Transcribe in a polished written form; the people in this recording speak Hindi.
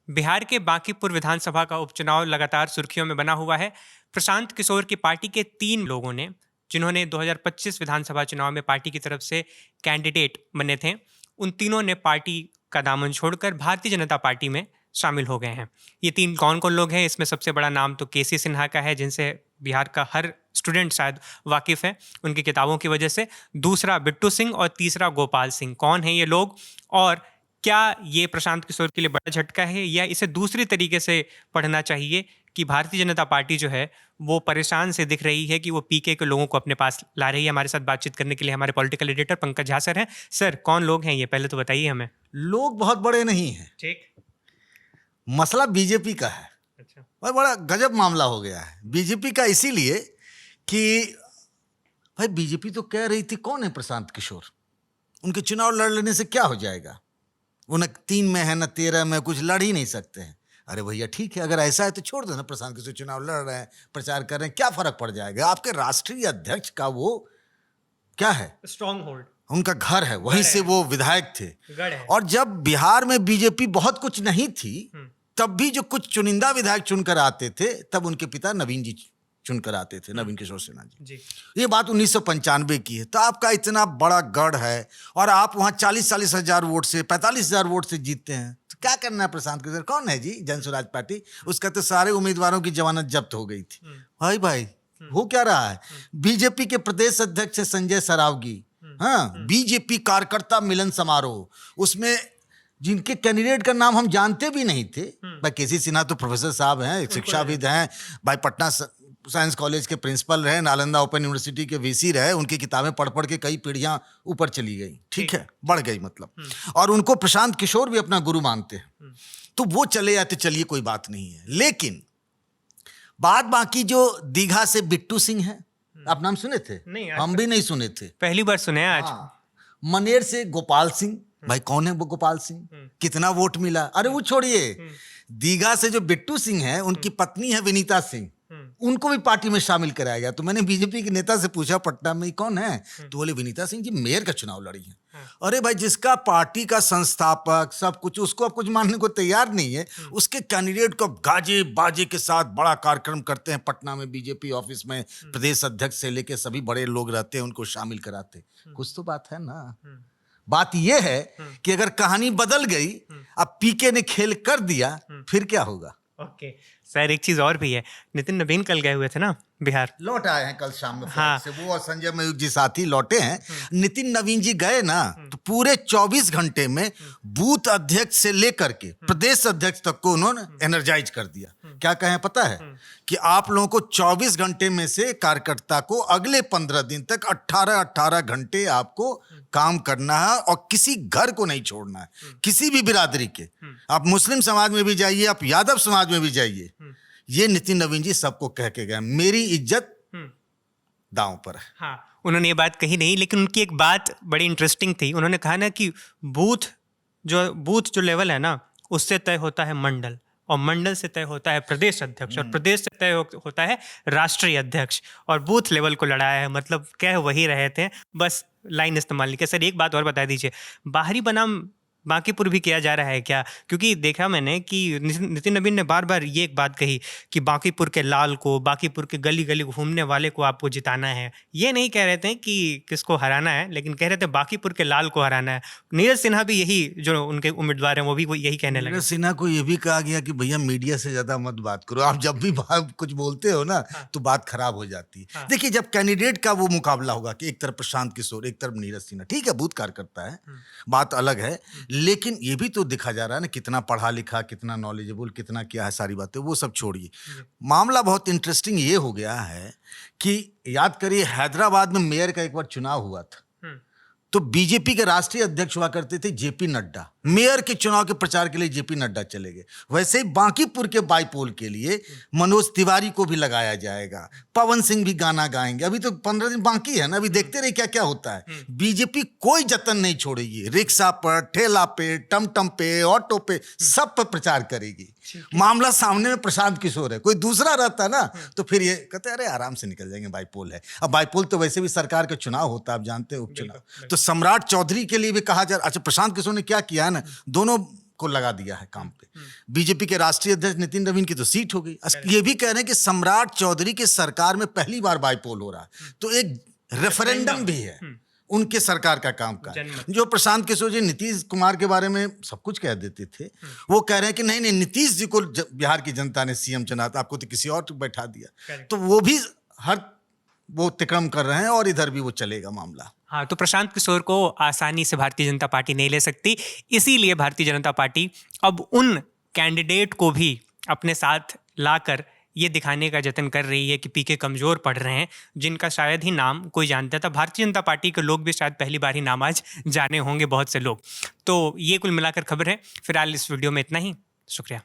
बिहार के बांकीपुर विधानसभा का उपचुनाव लगातार सुर्खियों में बना हुआ है। प्रशांत किशोर की पार्टी के 3 लोगों ने, जिन्होंने 2025 विधानसभा चुनाव में पार्टी की तरफ से कैंडिडेट बने थे, उन तीनों ने पार्टी का दामन छोड़कर भारतीय जनता पार्टी में शामिल हो गए हैं। ये 3 कौन-कौन लोग हैं? इसमें सबसे बड़ा नाम तो केसी सिन्हा का है, जिनसे बिहार का हर स्टूडेंट शायद वाकिफ़ है उनकी किताबों की वजह से। दूसरा बिट्टू सिंह और तीसरा गोपाल सिंह। कौन हैं ये लोग और क्या ये प्रशांत किशोर के लिए बड़ा झटका है, या इसे दूसरी तरीके से पढ़ना चाहिए कि भारतीय जनता पार्टी जो है वो परेशान से दिख रही है कि वो पीके के लोगों को अपने पास ला रही है? हमारे साथ बातचीत करने के लिए हमारे political editor Pankaj Jha sir हैं। सर, कौन लोग हैं ये, पहले तो बताइए हमें। लोग बहुत बड़े नहीं हैं। ठीक। मसला बीजेपी का है। अच्छा। और बड़ा गजब मामला हो गया है बीजेपी का, इसीलिए कि भाई बीजेपी तो कह रही थी कौन है प्रशांत किशोर, उनके चुनाव लड़ लेने से क्या हो जाएगा, वो न 3 में है न 13 में, कुछ लड़ ही नहीं सकते हैं। अरे भैया ठीक है, अगर ऐसा है तो छोड़ दो ना, प्रशांत किशोर चुनाव लड़ रहे हैं, प्रचार कर रहे हैं, क्या फर्क पड़ जाएगा। आपके राष्ट्रीय अध्यक्ष का वो क्या है, स्ट्रॉन्ग होल्ड, उनका घर है, वहीं से वो विधायक थे। गढ़ है। और जब बिहार में बीजेपी बहुत कुछ नहीं थी, तब भी जो कुछ चुनिंदा विधायक चुनकर आते थे, तब उनके पिता नवीन जी चुनकर आते थे, नवीन किशोर सिन्हा जी। ये बात 1995 की है। तो आपका इतना बड़ा गढ़ है और आप वहां 40-40 हजार वोट से, 45 हजार वोट से जीतते हैं, तो क्या करना है प्रशांत किशोर? कौन है जी जन स्वराज पार्टी? उसका तो सारे उम्मीदवारों की जमानत जब्त हो गई थी। भाई हो क्या रहा है? बीजेपी के प्रदेश अध्यक्ष है संजय सरावगी। हाँ, बीजेपी कार्यकर्ता मिलन समारोह, उसमें जिनके कैंडिडेट का नाम हम जानते भी नहीं थे। भाई केसी सिन्हा तो प्रोफेसर साहब हैं, शिक्षाविद हैं, भाई पटना साइंस कॉलेज के प्रिंसिपल रहे, नालंदा ओपन यूनिवर्सिटी के वीसी रहे, उनकी किताबें पढ़ पढ़ के कई पीढ़ियां ऊपर चली गई, ठीक है, बढ़ गई मतलब। और उनको प्रशांत किशोर भी अपना गुरु मानते हैं, तो वो चले जाते, चलिए कोई बात नहीं है। लेकिन बात बाकी जो दीघा से बिट्टू सिंह है, आप नाम सुने थे? नहीं, हम भी नहीं सुने थे, पहली बार सुने आज। मनेर से गोपाल सिंह, भाई कौन है वो गोपाल सिंह, कितना वोट मिला? अरे वो छोड़िए, दीघा से जो बिट्टू सिंह है, उनकी पत्नी है विनीता सिंह, उनको भी पार्टी में शामिल कराया गया। तो मैंने बीजेपी के नेता से पूछा पटना में कौन है, तो बोले विनीता सिंह जी मेयर का चुनाव लड़ी है। अरे भाई, जिसका पार्टी का संस्थापक सब कुछ, उसको अब कुछ मानने को तैयार नहीं है, उसके कैंडिडेट को गाजे बाजे के साथ बड़ा कार्यक्रम करते हैं पटना में, बीजेपी ऑफिस में प्रदेश अध्यक्ष से लेके सभी बड़े लोग रहते हैं, उनको शामिल कराते। कुछ तो बात है ना। बात यह है कि अगर कहानी बदल गई, अब पीके ने खेल कर दिया, फिर क्या होगा? ओके सर, एक चीज और भी है, नितिन नवीन कल गए हुए थे ना बिहार, लौट आए हैं कल शाम में। हाँ। से वो और संजय मयूख जी साथी लौटे हैं। नितिन नवीन जी गए ना, तो पूरे 24 घंटे में बूथ अध्यक्ष से लेकर के प्रदेश अध्यक्ष तक को उन्होंने एनर्जाइज कर दिया। क्या कहें पता है? कि आप लोगों को 24 घंटे में से कार्यकर्ता को अगले 15 दिन तक 18 घंटे आपको काम करना है और किसी घर को नहीं छोड़ना है, किसी भी बिरादरी के। आप मुस्लिम समाज में भी जाइए, आप यादव समाज में भी जाइए, ये नितिन नवीन जी सबको कह के गए, मेरी इज्जत दांव पर है। हाँ, उन्होंने ये बात कही नहीं, लेकिन उनकी एक बात बड़ी इंटरेस्टिंग थी। उन्होंने कहा ना कि बूथ जो लेवल है ना, उससे तय होता है मंडल, और मंडल से तय होता है प्रदेश अध्यक्ष, और प्रदेश से तय होता है राष्ट्रीय अध्यक्ष। और बूथ लेवल को लड़ाया है, मतलब कह वही रहे थे, बस लाइन इस्तेमाल नहीं किया। सर, एक बात और बता दीजिए, बाहरी बनाम बांकीपुर भी किया जा रहा है क्या? क्योंकि देखा मैंने कि नितिन नवीन ने बार बार ये एक बात कही कि बांकीपुर के लाल को, बांकीपुर के गली गली घूमने वाले को आपको जिताना है। ये नहीं कह रहे थे कि किसको हराना है, लेकिन कह रहे थे बांकीपुर के लाल को हराना है। नीरज सिन्हा भी यही, जो उनके उम्मीदवार हैं, वो भी यही कहने लगे। नीरज सिन्हा को ये भी कहा गया कि भैया मीडिया से ज्यादा मत बात करो, आप जब भी कुछ बोलते हो ना, तो बात खराब हो जाती है। देखिए, जब कैंडिडेट का वो मुकाबला होगा कि एक तरफ प्रशांत किशोर, एक तरफ नीरज सिन्हा, ठीक है, बूथ कार्यकर्ता है, बात अलग है, लेकिन ये भी तो दिखा जा रहा है ना कितना पढ़ा लिखा, कितना नॉलेजेबल, कितना क्या है, सारी बातें वो सब छोड़िए। मामला बहुत इंटरेस्टिंग ये हो गया है कि याद करिए, हैदराबाद में मेयर का एक बार चुनाव हुआ था, तो बीजेपी के राष्ट्रीय अध्यक्ष हुआ करते थे जेपी नड्डा, मेयर के चुनाव के प्रचार के लिए जेपी नड्डा चले गए। वैसे ही बांकीपुर के बाईपोल के लिए मनोज तिवारी को भी लगाया जाएगा, पवन सिंह भी गाना गाएंगे। अभी तो 15 दिन बाकी है ना, अभी देखते रहे क्या क्या होता है। बीजेपी कोई जतन नहीं छोड़ेगी, रिक्शा पर, ठेला पे, टमटम पे, ऑटो पे, सब पर प्रचार करेगी। मामला सामने में प्रशांत किशोर है, कोई दूसरा रहता ना तो फिर ये कहते अरे आराम से निकल जाएंगे, बाईपोल है। अब बाईपोल तो वैसे भी सरकार का चुनाव होता है, आप जानते हैं, उपचुनाव। तो सम्राट चौधरी के लिए भी कहा जा रहा। अच्छा, प्रशांत किशोर ने क्या किया है ना, दोनों को लगा दिया है काम पे। बीजेपी के राष्ट्रीय अध्यक्ष नितिन नवीन की तो सीट हो गई। ये भी कह रहे हैं कि सम्राट चौधरी के सरकार में पहली बार बाईपोल हो रहा है, तो एक रेफरेंडम भी है उनके सरकार का काम का। जो प्रशांत किशोर जी नीतीश कुमार के बारे में सब कुछ कह देते थे, वो कह रहे हैं कि नहीं नहीं, नीतीश जी को बिहार की जनता ने सीएम चुना था, आपको तो किसी और को बैठा दिया। तो वो भी वो अतिक्रम कर रहे हैं और इधर भी वो चलेगा मामला। हाँ, तो प्रशांत किशोर को आसानी से भारतीय जनता पार्टी नहीं ले सकती, इसीलिए भारतीय जनता पार्टी अब उन कैंडिडेट को भी अपने साथ लाकर ये दिखाने का जतन कर रही है कि पीके कमज़ोर पड़ रहे हैं, जिनका शायद ही नाम कोई जानता था। भारतीय जनता पार्टी के लोग भी शायद पहली बार ही नाम आज जाने होंगे, बहुत से लोग। तो ये कुल मिलाकर खबर है। फिलहाल इस वीडियो में इतना ही। शुक्रिया।